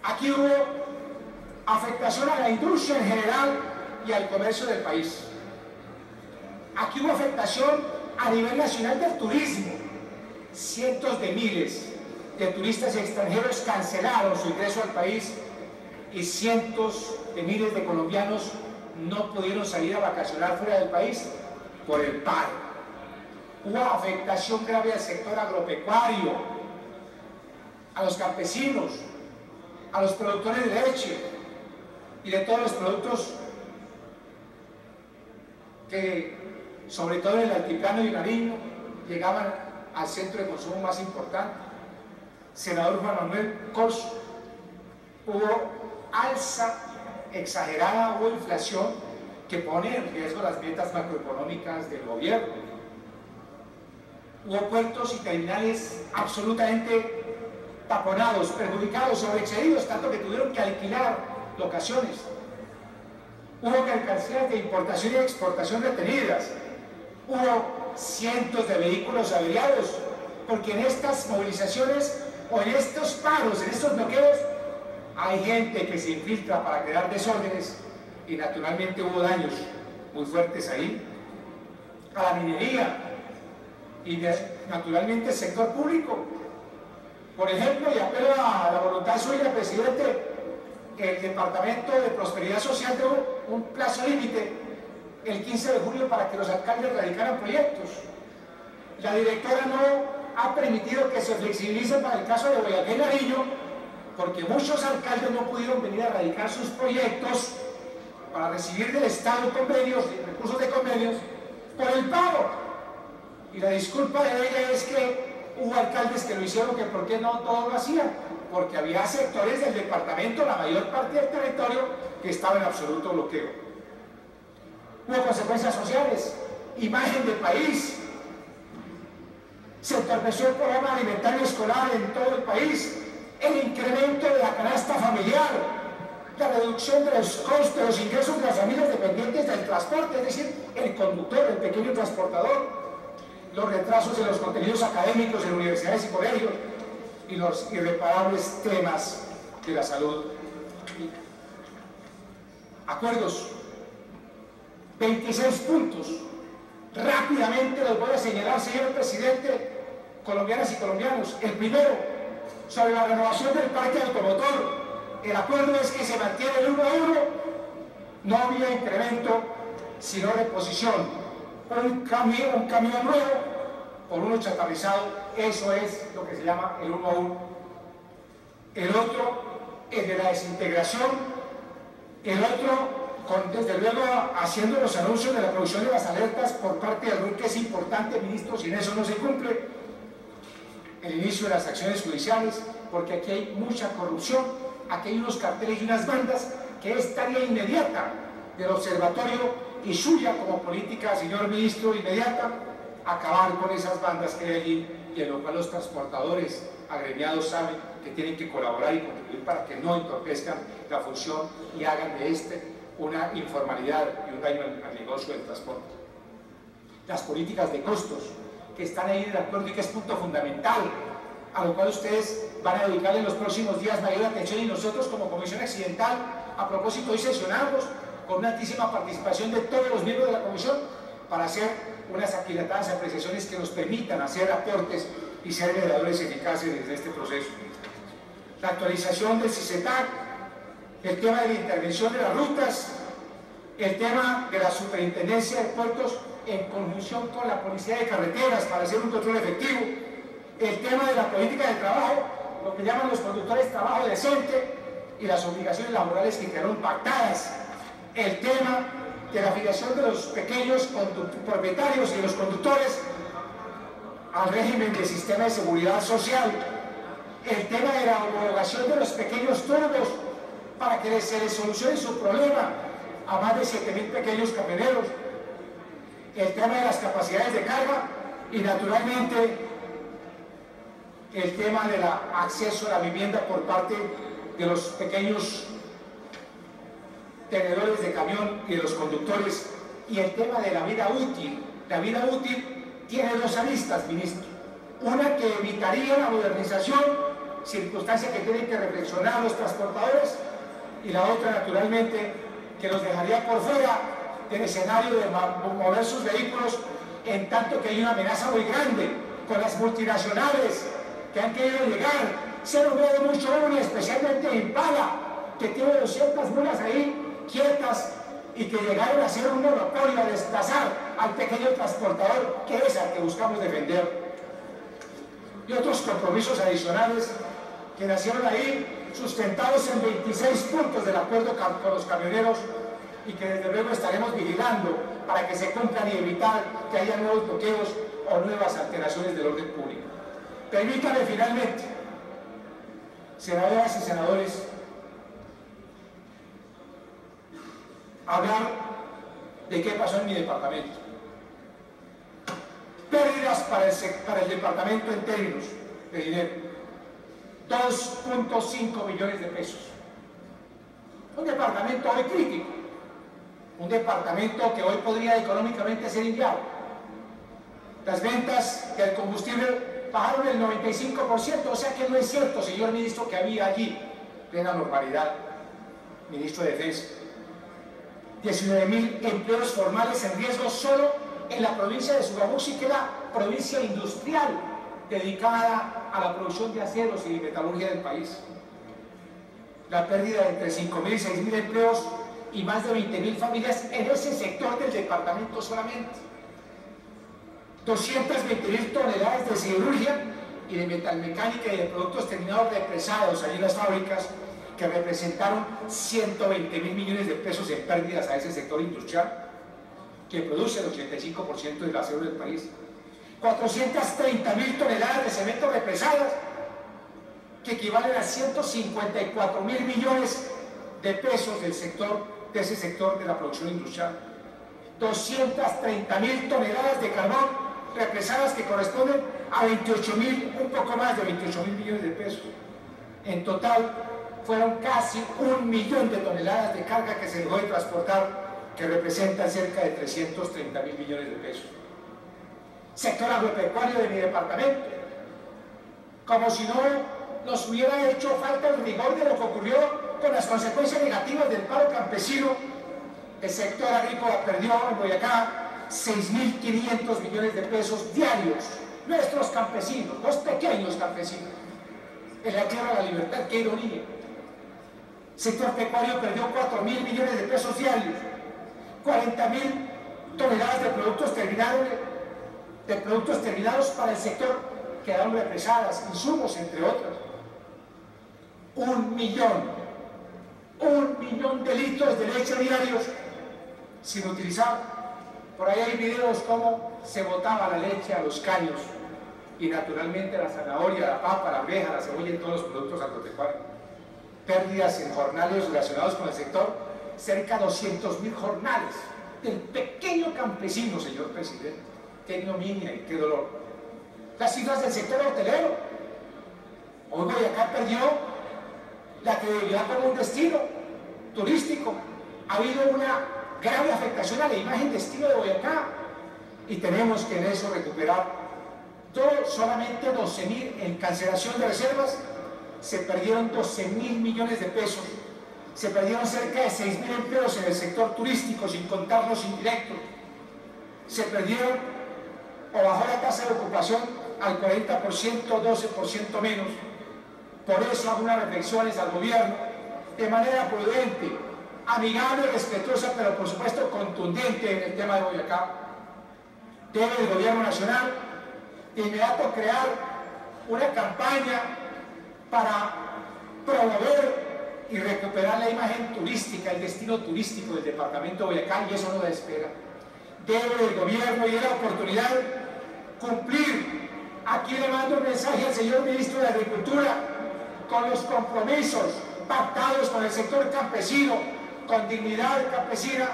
Aquí hubo afectación a la industria en general y al comercio del país. Aquí hubo afectación a nivel nacional del turismo. Cientos de miles de turistas extranjeros cancelaron su ingreso al país y cientos de miles de colombianos no pudieron salir a vacacionar fuera del país por el paro. Hubo afectación grave al sector agropecuario, a los campesinos, a los productores de leche y de todos los productos que, sobre todo en el altiplano y Nariño, llegaban al centro de consumo más importante. Senador Juan Manuel Corso, hubo alza exagerada, hubo inflación que pone en riesgo las metas macroeconómicas del gobierno. Hubo puertos y terminales absolutamente taponados, perjudicados, sobreexcedidos, tanto que tuvieron que alquilar locaciones. Hubo mercancías de importación y exportación retenidas. Hubo cientos de vehículos averiados, porque en estas movilizaciones o en estos paros, en estos bloqueos, hay gente que se infiltra para crear desórdenes y naturalmente hubo daños muy fuertes ahí a la minería y naturalmente el sector público. Por ejemplo, y apelo a la voluntad suya, presidente, el Departamento de Prosperidad Social tuvo un plazo límite el 15 de julio para que los alcaldes radicaran proyectos. La directora no ha permitido que se flexibilicen para el caso de Boyacá y Nariño, porque muchos alcaldes no pudieron venir a radicar sus proyectos para recibir del Estado convenios, recursos de convenios, por el pago. Y la disculpa de ella es que hubo alcaldes que lo hicieron, que por qué no todos lo hacían, porque había sectores del departamento, la mayor parte del territorio, que estaba en absoluto bloqueo. Hubo consecuencias sociales, imagen del país, se entorpeció el programa alimentario escolar en todo el país, el incremento de la canasta familiar, la reducción de los costos, de los ingresos de las familias dependientes del transporte, es decir, el conductor, el pequeño transportador, los retrasos en los contenidos académicos en universidades y colegios y los irreparables temas de la salud. Acuerdos, 26 puntos. Rápidamente los voy a señalar, señor presidente, colombianas y colombianos. El primero, sobre la renovación del parque automotor. El acuerdo es que se mantiene el 1 a 1, no había incremento, sino reposición. Un camión nuevo por uno chatarrizado, eso es lo que se llama el 1 a 1. El otro, el de la desintegración. El otro, desde luego, haciendo los anuncios de la producción de las alertas por parte del RUC, que es importante, ministro, sin eso no se cumple. El inicio de las acciones judiciales, porque aquí hay mucha corrupción, aquí hay unos carteles y unas bandas, que es tarea inmediata del observatorio y suya como política, señor ministro, inmediata, acabar con esas bandas que hay allí, y en lo cual los transportadores agremiados saben que tienen que colaborar y contribuir para que no entorpezcan la función y hagan de una informalidad y un daño al negocio del transporte. Las políticas de costos, que están ahí en el acuerdo y que es punto fundamental, a lo cual ustedes van a dedicar en los próximos días mayor atención, y nosotros como Comisión Accidental, a propósito, hoy sesionamos con una altísima participación de todos los miembros de la Comisión para hacer unas aquilatadas apreciaciones que nos permitan hacer aportes y ser mediadores eficaces desde este proceso. La actualización del CICETAC, el tema de la intervención de las rutas, el tema de la superintendencia de puertos en conjunción con la policía de carreteras para hacer un control efectivo, el tema de la política de trabajo, lo que llaman los conductores trabajo decente y las obligaciones laborales que quedaron pactadas, el tema de la afiliación de los pequeños propietarios y de los conductores al régimen del sistema de seguridad social, el tema de la homologación de los pequeños turbos para que se les solucione su problema a más de 7.000 pequeños camioneros, el tema de las capacidades de carga y naturalmente el tema del acceso a la vivienda por parte de los pequeños tenedores de camión y de los conductores, y el tema de la vida útil. La vida útil tiene dos aristas, ministro. Una que evitaría la modernización circunstancia que tienen que reflexionar los transportadores, y la otra, naturalmente, que los dejaría por fuera del escenario de mover sus vehículos, en tanto que hay una amenaza muy grande con las multinacionales que han querido llegar. Se ha logrado mucho uno, especialmente Impala, que tiene 200 mulas ahí quietas y que llegaron a ser un monopolio, a desplazar al pequeño transportador, que es al que buscamos defender. Y otros compromisos adicionales que nacieron ahí, sustentados en 26 puntos del acuerdo con los camioneros, y que desde luego estaremos vigilando para que se cumplan y evitar que haya nuevos bloqueos o nuevas alteraciones del orden público. Permítanme finalmente, senadoras y senadores, hablar de qué pasó en mi departamento. Pérdidas para el departamento en términos de dinero: 2.5 millones de pesos. Un departamento hoy crítico, un departamento que hoy podría económicamente ser inviable. Las ventas del combustible bajaron el 95%, o sea que no es cierto, señor ministro, que había allí plena normalidad, ministro de Defensa. 19.000 empleos formales en riesgo solo en la provincia de Sogamoso, que es la provincia industrial dedicada a la producción de aceros y de metalurgia del país. La pérdida de entre 5.000 y 6.000 empleos y más de 20.000 familias en ese sector del departamento solamente. 220.000 toneladas de siderurgia y de metalmecánica y de productos terminados represados allí en las fábricas, que representaron 120.000 millones de pesos en pérdidas a ese sector industrial, que produce el 85% del acero del país. 430.000 toneladas de cemento represadas, que equivalen a 154.000 millones de pesos del sector, de ese sector de la producción industrial. 230.000 toneladas de carbón represadas, que corresponden a 28.000, un poco más de 28.000 millones de pesos. En total, fueron casi 1 millón de toneladas de carga que se dejó de transportar, que representan cerca de 330.000 millones de pesos. Sector agropecuario de mi departamento, como si no nos hubiera hecho falta el rigor de lo que ocurrió con las consecuencias negativas del paro campesino. El sector agrícola perdió en Boyacá 6.500 millones de pesos diarios. Nuestros campesinos, los pequeños campesinos, en la tierra de la libertad, qué ironía. Sector pecuario perdió 4.000 millones de pesos diarios. 40.000 toneladas de productos terminados para el sector quedaron represadas, insumos entre otros. 1 millón de litros de leche diarios sin utilizar. Por ahí hay videos cómo se botaba la leche a los caños, y naturalmente la zanahoria, la papa, la arveja, la cebolla y todos los productos agropecuarios. Pérdidas en jornales relacionados con el sector, cerca de 200.000 jornales del pequeño campesino, señor presidente. Qué ignominia y qué dolor. Las cifras del sector hotelero. Hoy Boyacá perdió la credibilidad como un destino turístico. Ha habido una grave afectación a la imagen destino de Boyacá, y tenemos que en eso recuperar todo. Solamente 12.000 en cancelación de reservas, se perdieron 12.000 millones de pesos, se perdieron cerca de 6.000 empleos en el sector turístico, sin contar los indirectos, se perdieron o bajó la tasa de ocupación al 40%, 12% menos. Por eso hago unas reflexiones al gobierno de manera prudente, amigable, respetuosa, pero por supuesto contundente en el tema de Boyacá. Debe el gobierno nacional de inmediato crear una campaña para promover y recuperar la imagen turística, el destino turístico del departamento de Boyacá, y eso no desespera. Debe el gobierno, y la oportunidad, cumplir. Aquí le mando un mensaje al señor ministro de Agricultura, con los compromisos pactados con el sector campesino, con dignidad campesina,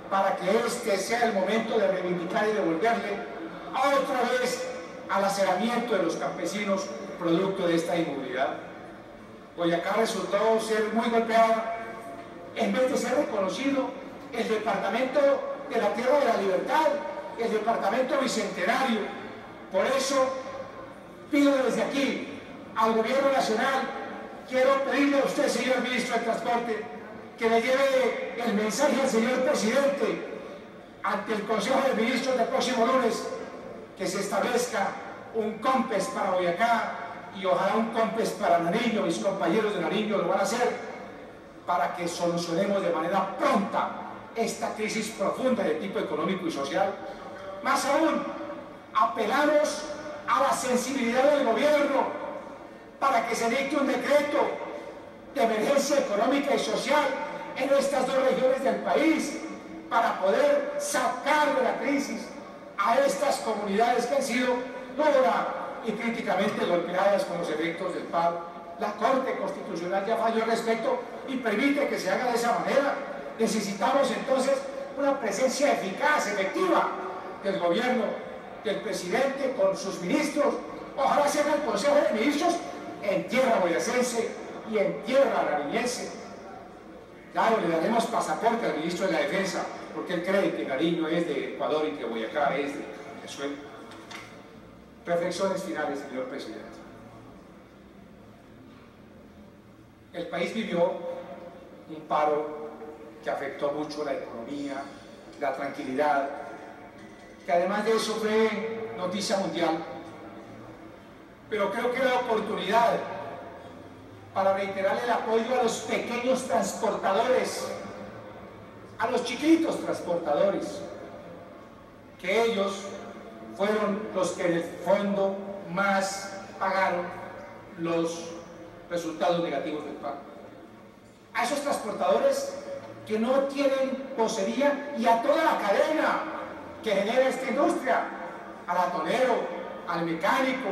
para que este sea el momento de reivindicar y devolverle otra vez al aceramiento de los campesinos producto de esta inmovilidad. Boyacá resultó ser muy golpeada. En vez de ser reconocido el departamento de la tierra de la libertad, el departamento bicentenario. Por eso pido desde aquí al gobierno nacional, quiero pedirle a usted, señor ministro de Transporte, que le lleve el mensaje al señor presidente ante el Consejo de Ministros del próximo lunes, que se establezca un COMPES para Boyacá y ojalá un COMPES para Nariño. Mis compañeros de Nariño lo van a hacer para que solucionemos de manera pronta esta crisis profunda de tipo económico y social. Más aún, apelamos a la sensibilidad del gobierno para que se dicte un decreto de emergencia económica y social en estas dos regiones del país para poder sacar de la crisis a estas comunidades que han sido dura y críticamente golpeadas con los efectos del paro. La Corte Constitucional ya falló al respecto y permite que se haga de esa manera. Necesitamos entonces una presencia eficaz, efectiva del gobierno, del presidente con sus ministros. Ojalá se haga el Consejo de Ministros en tierra boyacense y en tierra nariñense. Claro, le daremos pasaporte al ministro de la Defensa, porque él cree que Nariño es de Ecuador y que Boyacá es de Venezuela. Reflexiones finales, señor presidente. El país vivió un paro que afectó mucho la economía, la tranquilidad, que además de eso fue noticia mundial. Pero creo que la oportunidad para reiterar el apoyo a los pequeños transportadores, a los chiquitos transportadores, que ellos fueron los que en el fondo más pagaron los resultados negativos del paro. A esos transportadores que no tienen vocería y a toda la cadena que genera esta industria, al atonero, al mecánico,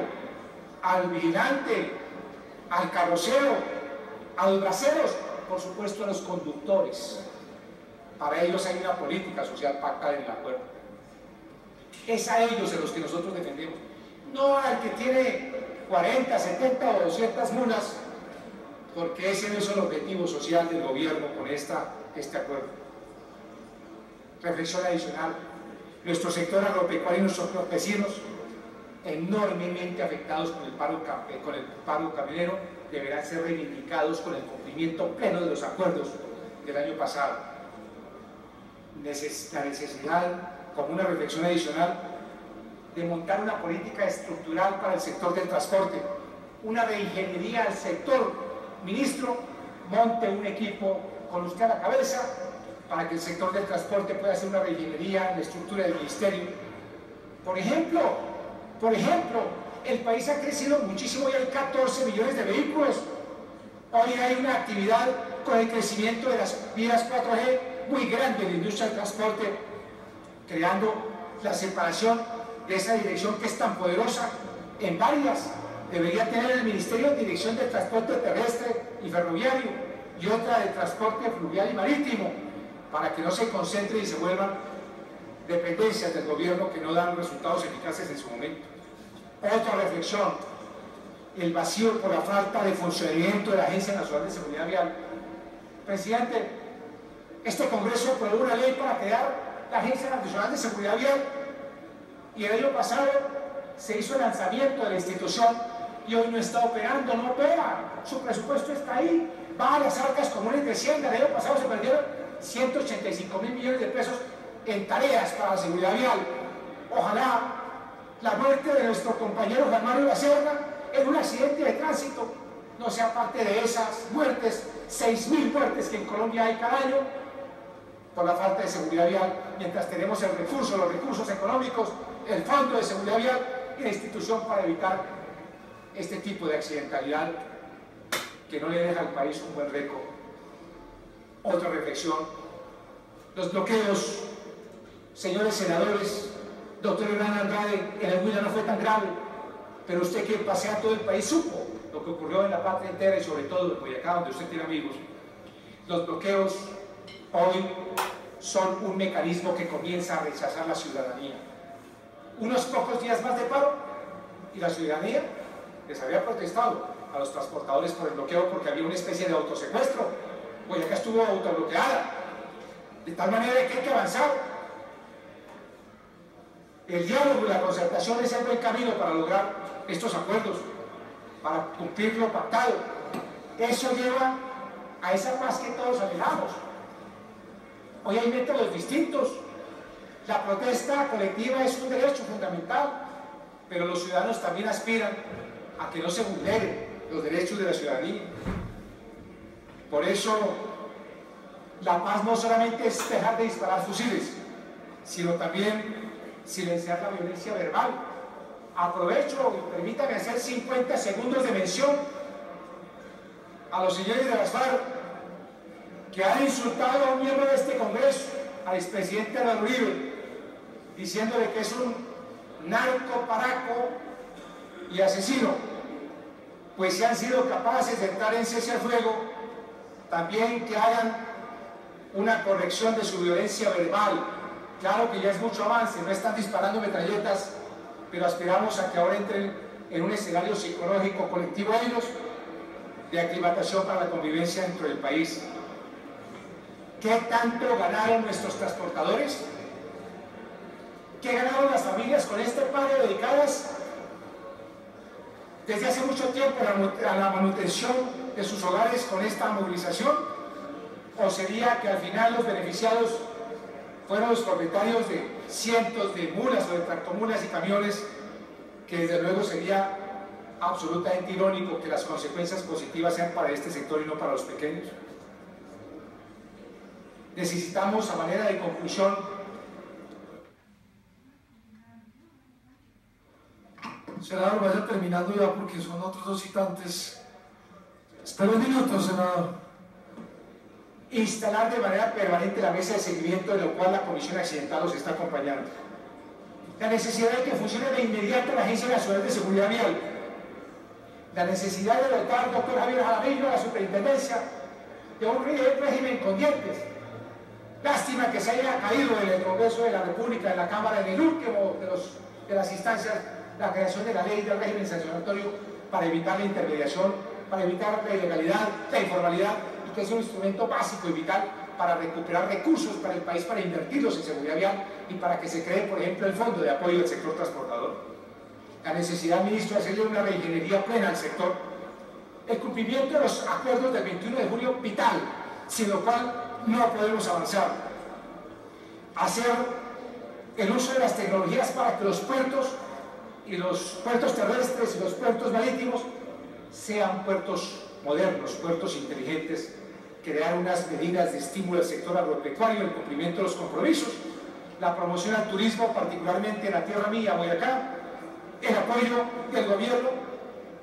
al vigilante, al carrocero, a los braceros, por supuesto a los conductores. Para ellos hay una política social pactada en el acuerdo. Es a ellos a los que nosotros defendemos, no al que tiene 40, 70 o 200 mulas, porque ese no es el objetivo social del gobierno con este acuerdo. Reflexión adicional: nuestro sector agropecuario y nuestros campesinos, enormemente afectados con el paro camionero, deberán ser reivindicados con el cumplimiento pleno de los acuerdos del año pasado. La necesidad, como una reflexión adicional, de montar una política estructural para el sector del transporte, una reingeniería al sector. Ministro, monte un equipo con usted a la cabeza para que el sector del transporte pueda hacer una reingeniería en la estructura del ministerio. Por ejemplo, el país ha crecido muchísimo y hay 14 millones de vehículos. Hoy hay una actividad con el crecimiento de las vías 4G muy grande en la industria del transporte, creando la separación de esa dirección que es tan poderosa en varias. Debería tener el Ministerio de Dirección de Transporte Terrestre y Ferroviario y otra de Transporte Fluvial y Marítimo, para que no se concentre y se vuelvan dependencias del gobierno que no dan resultados eficaces en su momento. Otra reflexión: el vacío por la falta de funcionamiento de la Agencia Nacional de Seguridad Vial. Presidente, este Congreso aprobó una ley para crear la Agencia Nacional de Seguridad Vial y el año pasado se hizo el lanzamiento de la institución y hoy no está operando, no opera. Su presupuesto está ahí, va a las arcas comunes de Hacienda. El año pasado se perdieron 185.000 millones de pesos en tareas para la seguridad vial. Ojalá la muerte de nuestro compañero Juan Mario Lacerda en un accidente de tránsito no sea parte de esas muertes, 6.000 muertes que en Colombia hay cada año por la falta de seguridad vial, mientras tenemos el recurso, los recursos económicos, el Fondo de Seguridad Vial y la institución para evitar este tipo de accidentalidad que no le deja al país un buen récord. Otra reflexión: los bloqueos, señores senadores. Doctor Hernán Andrade, en el Huila no fue tan grave, pero usted que pasea todo el país supo lo que ocurrió en la patria entera y sobre todo en Boyacá, donde usted tiene amigos. Los bloqueos hoy son un mecanismo que comienza a rechazar la ciudadanía. Unos pocos días más de paro y la ciudadanía les había protestado a los transportadores por el bloqueo porque había una especie de autosecuestro. Boyacá estuvo autobloqueada, de tal manera que hay que avanzar. El diálogo y la concertación es el buen camino para lograr estos acuerdos. para cumplir lo pactado. Eso lleva a esa paz que todos anhelamos. Hoy hay métodos distintos. La protesta colectiva es un derecho fundamental, pero los ciudadanos también aspiran a que no se vulneren los derechos de la ciudadanía. Por eso, la paz no solamente es dejar de disparar fusiles, sino también silenciar la violencia verbal. Aprovecho y permítame hacer 50 segundos de mención a los señores de las FARC que han insultado a un miembro de este Congreso, al expresidente Álvaro Uribe, diciéndole que es un narco, paraco y asesino. Pues si han sido capaces de entrar en cese al fuego, también que hagan una corrección de su violencia verbal. Claro que ya es mucho avance, no están disparando metralletas, pero aspiramos a que ahora entren en un escenario psicológico colectivo ellos de aclimatación para la convivencia dentro del país. ¿Qué tanto ganaron nuestros transportadores? ¿Qué ganaron las familias con este paro dedicadas desde hace mucho tiempo a la manutención de sus hogares con esta movilización? ¿O sería que al final los beneficiados fueron los propietarios de cientos de mulas o de tractomulas y camiones, que desde luego sería absolutamente irónico que las consecuencias positivas sean para este sector y no para los pequeños? Necesitamos, a manera de conclusión, senador, vaya terminando ya porque son otros dos citantes. Espera un minuto, senador. Instalar de manera permanente la mesa de seguimiento, de lo cual la Comisión Accidental los está acompañando. La necesidad de que funcione de inmediato la Agencia Nacional de Seguridad Vial. La necesidad de dotar al doctor Javier Jaramillo a la superintendencia de un régimen con dientes. Lástima que se haya caído en el Congreso de la República, en la Cámara, en el último de las instancias, la creación de la ley del régimen sancionatorio para evitar la intermediación, para evitar la ilegalidad, la informalidad, y que es un instrumento básico y vital para recuperar recursos para el país, para invertirlos en seguridad vial y para que se cree, por ejemplo, el Fondo de Apoyo al Sector Transportador. La necesidad, ministro, de hacerle una reingeniería plena al sector. El cumplimiento de los acuerdos del 21 de julio, vital, sin lo cual no podemos avanzar. Hacer el uso de las tecnologías para que los puertos y los puertos terrestres y los puertos marítimos sean puertos modernos, puertos inteligentes, crear unas medidas de estímulo al sector agropecuario, el cumplimiento de los compromisos, la promoción al turismo, particularmente en la tierra mía, Boyacá, el apoyo del gobierno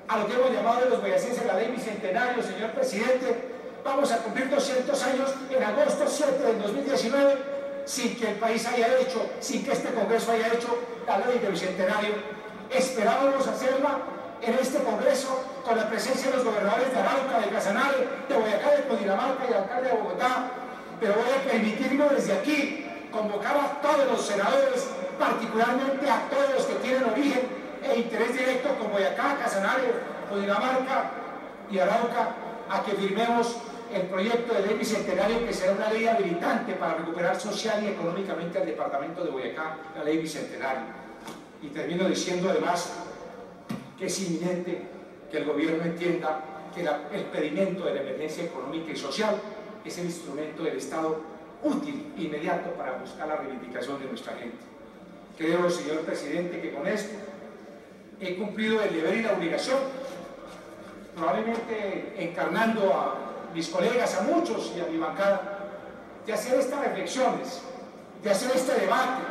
a lo que hemos llamado de los boyacenses la ley bicentenario. Señor presidente, vamos a cumplir 200 años en agosto 7 del 2019 sin que el país haya hecho, sin que este Congreso haya hecho la ley del bicentenario. Esperábamos hacerla en este Congreso con la presencia de los gobernadores de Arauca, de Casanare, de Boyacá, de Cundinamarca y del alcalde de Bogotá, pero voy a permitirme desde aquí convocar a todos los senadores, particularmente a todos los que tienen origen e interés directo con Boyacá, Casanare, Cundinamarca y Arauca, a que firmemos el proyecto de ley bicentenario, que será una ley habilitante para recuperar social y económicamente al departamento de Boyacá, la ley bicentenario. Y termino diciendo además que es inminente que el gobierno entienda que el pedimento de la emergencia económica y social es el instrumento del Estado útil, inmediato, para buscar la reivindicación de nuestra gente. Creo, señor presidente, que con esto he cumplido el deber y la obligación, probablemente encarnando a mis colegas, a muchos y a mi bancada, de hacer estas reflexiones, de hacer este debate,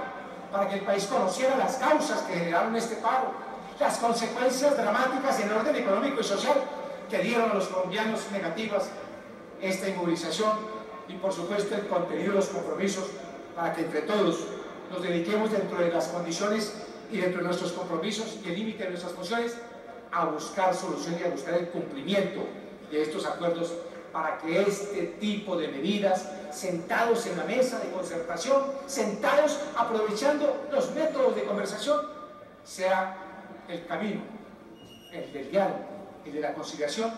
para que el país conociera las causas que generaron este paro, las consecuencias dramáticas en el orden económico y social que dieron a los colombianos negativas esta inmovilización, y por supuesto el contenido de los compromisos, para que entre todos nos dediquemos dentro de las condiciones y dentro de nuestros compromisos y el límite de nuestras funciones a buscar soluciones y a buscar el cumplimiento de estos acuerdos, para que este tipo de medidas, sentados en la mesa de concertación, sentados aprovechando los métodos de conversación, sea el camino, el del diálogo, el de la conciliación.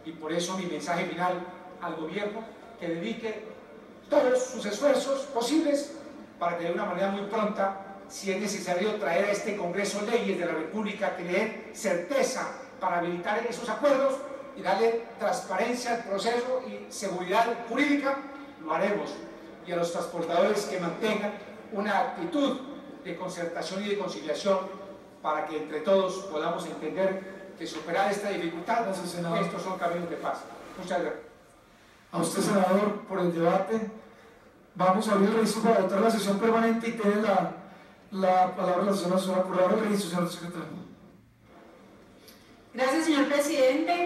Y por eso mi mensaje final al gobierno, que dedique todos sus esfuerzos posibles para que de una manera muy pronta, si es necesario, traer a este Congreso leyes de la República que le den certeza para habilitar esos acuerdos y darle transparencia al proceso y seguridad jurídica, lo haremos. Y a los transportadores que mantengan una actitud de concertación y de conciliación para que entre todos podamos entender que superar esta dificultad, estos son caminos de paz. Muchas gracias. A usted, senador, por el debate. Vamos a abrir el registro para votar la sesión permanente y tiene la palabra la señora Curadora del registro, señor secretario. Gracias, señor presidente.